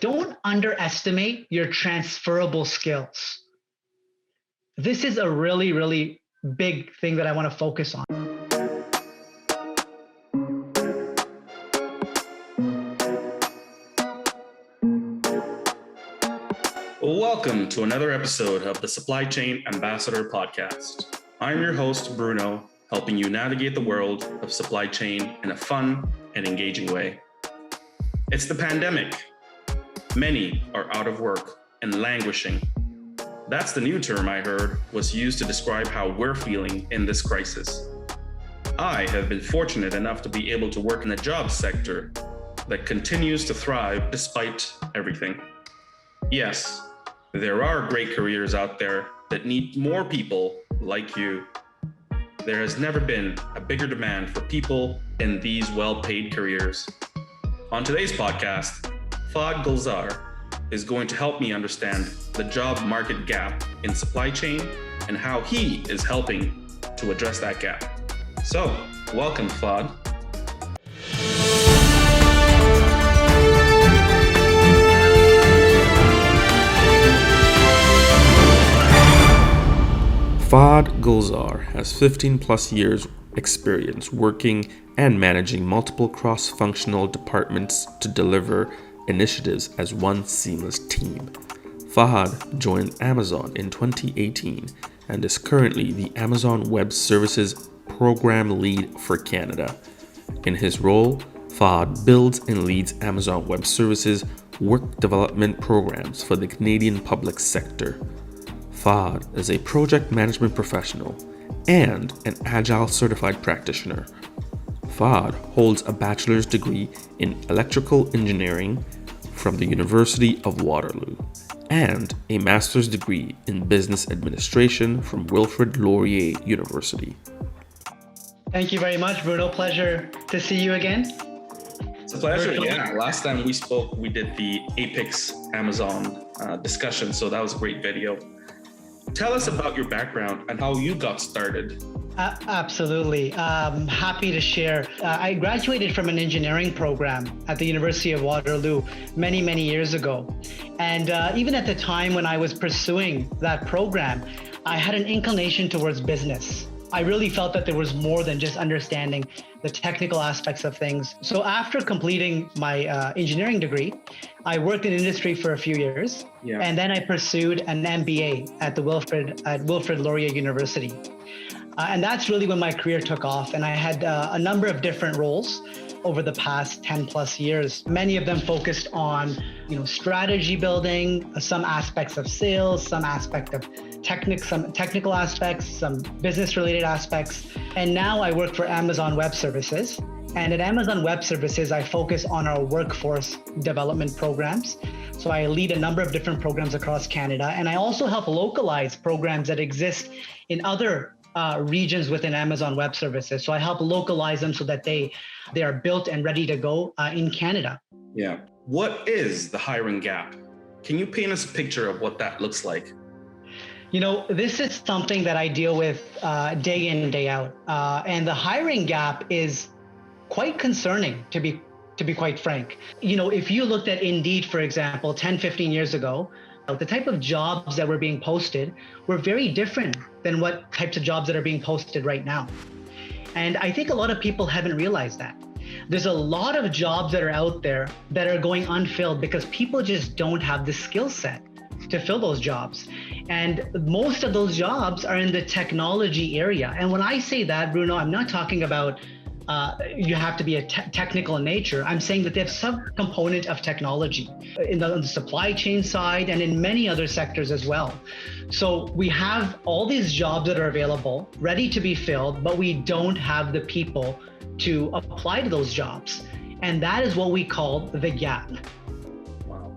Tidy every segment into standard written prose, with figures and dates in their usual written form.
don't underestimate your transferable skills. This is a really, really big thing that I want to focus on. Welcome to another episode of the Supply Chain Ambassador Podcast. I'm your host, Bruno, helping you navigate the world of supply chain in a fun and engaging way. It's the pandemic. Many are out of work and languishing. That's the new term I heard was used to describe how we're feeling in this crisis. I have been fortunate enough to be able to work in a job sector that continues to thrive despite everything. Yes, there are great careers out there that need more people like you. There has never been a bigger demand for people in these well-paid careers. On today's podcast, Fahd Gulzar is going to help me understand the job market gap in supply chain and how he is helping to address that gap. So, welcome, Fahd. Fahd Gulzar has 15 plus years experience working and managing multiple cross-functional departments to deliver initiatives as one seamless team. Fahad joined Amazon in 2018 and is currently the Amazon Web Services Program Lead for Canada. In his role, Fahad builds and leads Amazon Web Services work development programs for the Canadian public sector. Fahd is a project management professional and an Agile certified practitioner. Fahd holds a bachelor's degree in electrical engineering from the University of Waterloo and a master's degree in business administration from Wilfrid Laurier University. Thank you very much, Bruno. Pleasure to see you again. It's a pleasure. Yeah, last time we spoke, we did the Apex Amazon discussion, so that was a great video. Tell us about your background and how you got started. Absolutely. Happy to share. I graduated from an engineering program at the University of Waterloo many, many years ago. And even at the time when I was pursuing that program, I had an inclination towards business. I really felt that there was more than just understanding the technical aspects of things. So after completing my engineering degree, I worked in industry for a few years, and then I pursued an MBA at Wilfrid Laurier University. And that's really when my career took off. And I had a number of different roles over the past 10 plus years. Many of them focused on, strategy building, some aspects of sales, some aspect of some technical aspects, some business related aspects. And now I work for Amazon Web Services. And at Amazon Web Services, I focus on our workforce development programs. So I lead a number of different programs across Canada. And I also help localize programs that exist in other regions within Amazon Web Services. So I help localize them so that they are built and ready to go in Canada. Yeah. What is the hiring gap? Can you paint us a picture of what that looks like? This is something that I deal with day in, day out. And the hiring gap is quite concerning, to be quite frank. If you looked at Indeed, for example, 10, 15 years ago, the type of jobs that were being posted were very different than what types of jobs that are being posted right now. And I think a lot of people haven't realized that. There's a lot of jobs that are out there that are going unfilled because people just don't have the skill set to fill those jobs. And most of those jobs are in the technology area. And when I say that, Bruno, I'm not talking about you have to be technical in nature. I'm saying that they have some component of technology on the supply chain side and in many other sectors as well. So we have all these jobs that are available, ready to be filled, but we don't have the people to apply to those jobs. And that is what we call the gap. Wow.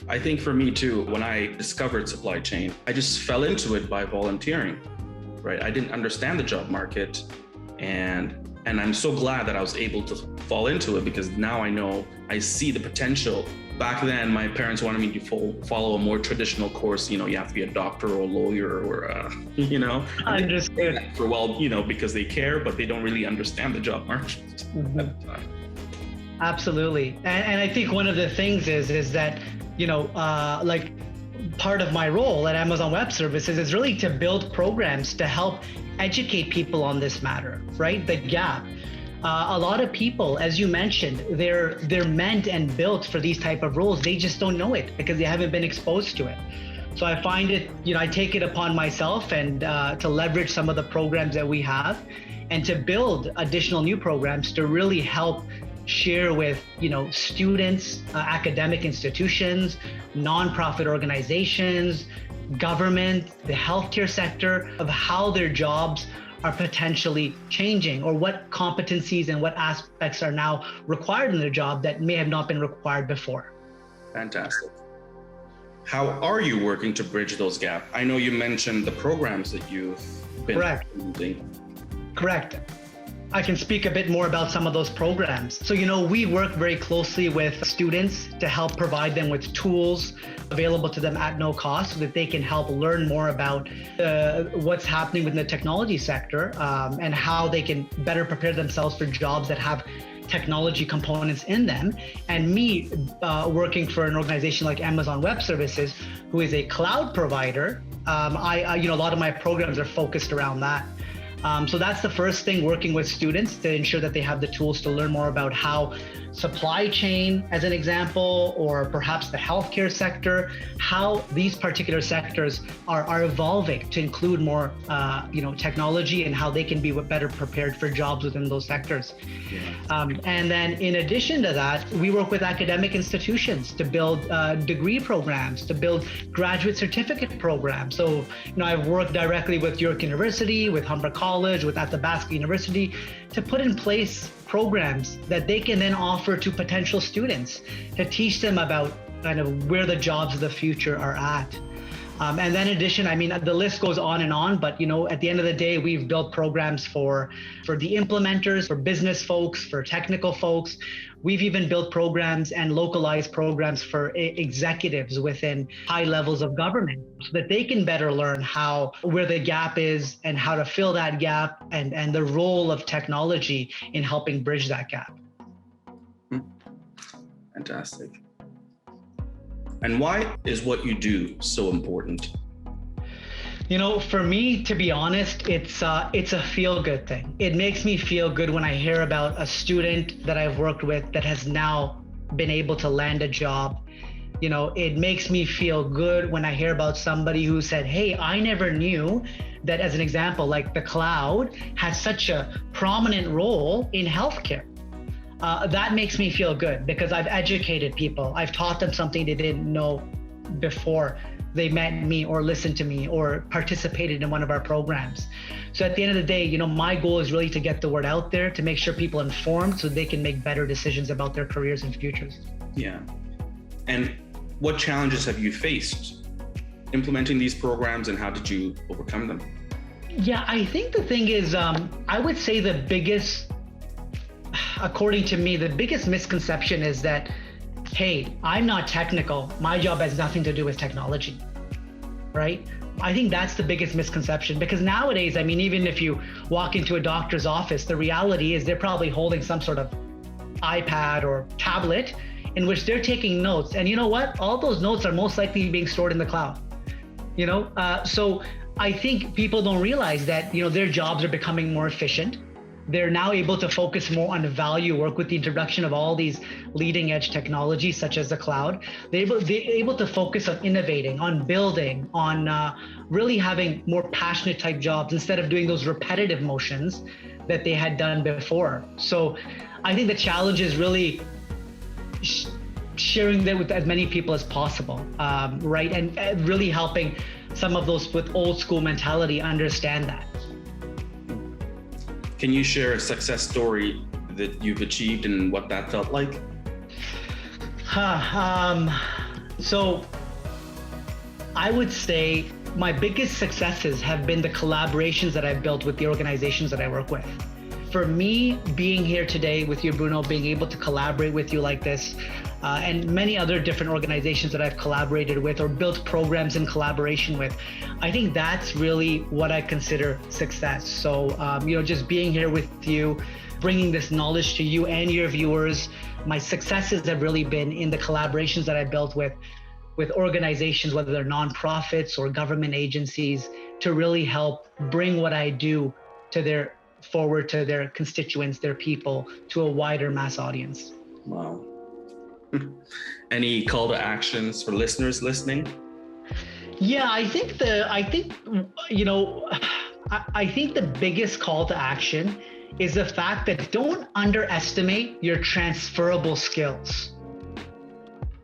I think for me too, when I discovered supply chain, I just fell into it by volunteering, right? I didn't understand the job market, and I'm so glad that I was able to fall into it because now I see the potential. Back then, my parents wanted me to follow a more traditional course. You have to be a doctor or a lawyer or, Understood. Because they care, but they don't really understand the job market at the time. Absolutely. And I think one of the things is that, like part of my role at Amazon Web Services is really to build programs to help educate people on this matter, right? The gap. A lot of people, as you mentioned, they're meant and built for these type of roles. They just don't know it because they haven't been exposed to it. So I find it, I take it upon myself and to leverage some of the programs that we have and to build additional new programs to really help share with, students, academic institutions, nonprofit organizations, government, the healthcare sector, of how their jobs are potentially changing, or what competencies and what aspects are now required in their job that may have not been required before. Fantastic. How are you working to bridge those gaps? I know you mentioned the programs that you've been implementing. Correct. I can speak a bit more about some of those programs. So, we work very closely with students to help provide them with tools available to them at no cost so that they can help learn more about what's happening within the technology sector and how they can better prepare themselves for jobs that have technology components in them. And me working for an organization like Amazon Web Services, who is a cloud provider, a lot of my programs are focused around that. So that's the first thing, working with students to ensure that they have the tools to learn more about how supply chain, as an example, or perhaps the healthcare sector, how these particular sectors are evolving to include more, technology, and how they can be better prepared for jobs within those sectors. And then in addition to that, we work with academic institutions to build degree programs, to build graduate certificate programs. So, I've worked directly with York University, with Humber College, with Athabasca University, to put in place programs that they can then offer to potential students to teach them about kind of where the jobs of the future are at. And then in addition, the list goes on, but at the end of the day, we've built programs for the implementers, for business folks, for technical folks. We've even built programs and localized programs for executives within high levels of government so that they can better learn where the gap is and how to fill that gap and the role of technology in helping bridge that gap. Fantastic. And why is what you do so important? For me, to be honest, it's a feel-good thing. It makes me feel good when I hear about a student that I've worked with that has now been able to land a job. It makes me feel good when I hear about somebody who said, hey, I never knew that, as an example, like the cloud has such a prominent role in healthcare. That makes me feel good because I've educated people. I've taught them something they didn't know before they met me or listened to me or participated in one of our programs. So at the end of the day, my goal is really to get the word out there, to make sure people are informed so they can make better decisions about their careers and futures. Yeah. And what challenges have you faced implementing these programs, and how did you overcome them? Yeah, I think the thing is, I would say according to me, the biggest misconception is that, hey, I'm not technical. My job has nothing to do with technology, right? I think that's the biggest misconception, because nowadays, even if you walk into a doctor's office, the reality is they're probably holding some sort of iPad or tablet in which they're taking notes. And you know what? All those notes are most likely being stored in the cloud, So I think people don't realize that, their jobs are becoming more efficient. They're now able to focus more on value work with the introduction of all these leading edge technologies such as the cloud. They're able to focus on innovating, on building, on really having more passionate type jobs instead of doing those repetitive motions that they had done before. So I think the challenge is really sharing that with as many people as possible, right? And really helping some of those with old school mentality understand that. Can you share a success story that you've achieved and what that felt like? So I would say my biggest successes have been the collaborations that I've built with the organizations that I work with. For me, being here today with you, Bruno, being able to collaborate with you like this, and many other different organizations that I've collaborated with or built programs in collaboration with, I think that's really what I consider success. So, just being here with you, bringing this knowledge to you and your viewers. My successes have really been in the collaborations that I built with organizations, whether they're nonprofits or government agencies, to really help bring what I do forward to their constituents, their people, to a wider mass audience. Wow. Any call to actions for listeners listening? Yeah, I think the biggest call to action is the fact that don't underestimate your transferable skills.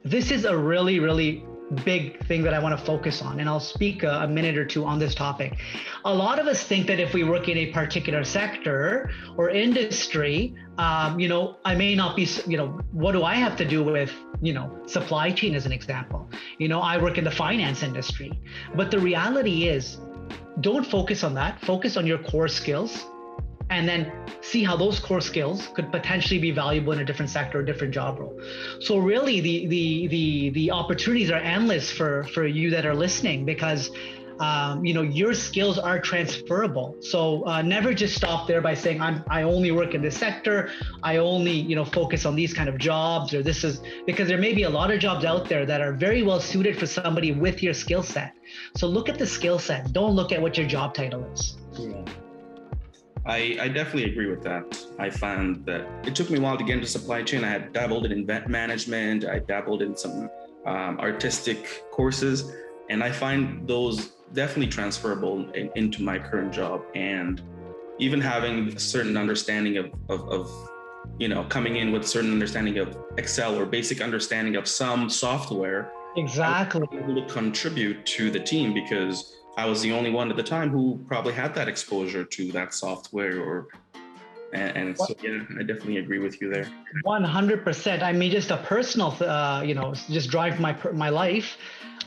This is a really, really big thing that I want to focus on, and I'll speak a minute or two on this topic. A lot of us think that if we work in a particular sector or industry, I may not be, what do I have to do with, supply chain as an example? I work in the finance industry, but the reality is, don't focus on that. Focus on your core skills, and then see how those core skills could potentially be valuable in a different sector or different job role. So really the opportunities are endless for you that are listening, because your skills are transferable. So never just stop there by saying I only work in this sector, I only focus on these kind of jobs, or this is, because there may be a lot of jobs out there that are very well suited for somebody with your skill set. So look at the skill set, don't look at what your job title is. Yeah. I definitely agree with that. I found that it took me a while to get into supply chain. I had dabbled in event management, I dabbled in some artistic courses, and I find those definitely transferable into my current job. And even having a certain understanding of coming in with a certain understanding of Excel or basic understanding of some software. Exactly. I was able to contribute to the team because I was the only one at the time who probably had that exposure to that software, and so yeah, I definitely agree with you there. 100%. I mean, just a personal, just drive my life.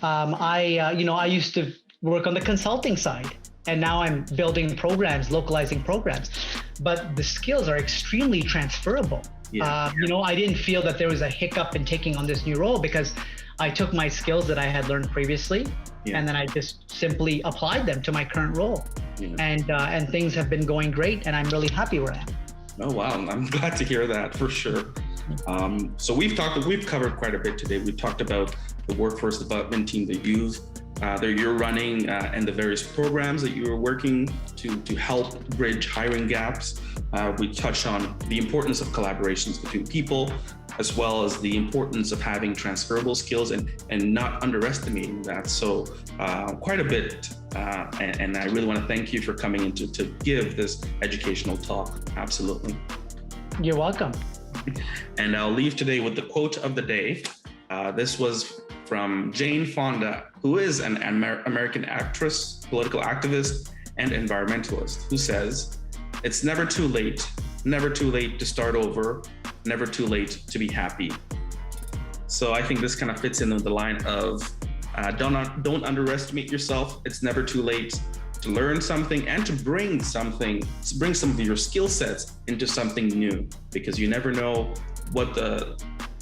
I used to work on the consulting side, and now I'm building programs, localizing programs, but the skills are extremely transferable. Yeah. I didn't feel that there was a hiccup in taking on this new role, because I took my skills that I had learned previously, and then I just simply applied them to my current role. Yeah. And things have been going great, and I'm really happy where I am. Oh, wow. I'm glad to hear that, for sure. So we've covered quite a bit today. We talked about the workforce development team that you're running, and the various programs that you are working to help bridge hiring gaps. We touched on the importance of collaborations between people, as well as the importance of having transferable skills and not underestimating that. So quite a bit. And I really want to thank you for coming in to give this educational talk. Absolutely. You're welcome. And I'll leave today with the quote of the day. This was from Jane Fonda, who is an American actress, political activist, and environmentalist, who says, "It's never too late to start over, never too late to be happy." So I think this kind of fits in with the line of don't underestimate yourself. It's never too late to learn something and to bring some of your skill sets into something new, because you never know what the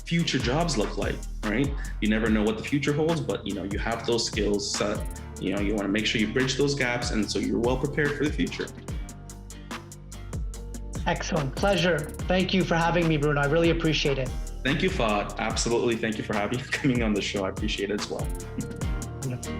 future jobs look like, right? You never know what the future holds, but you have those skills set. You want to make sure you bridge those gaps, and so you're well prepared for the future. Excellent. Pleasure. Thank you for having me, Bruno. I really appreciate it. Thank you, Fahd. Absolutely. Thank you for coming on the show. I appreciate it as well. Wonderful.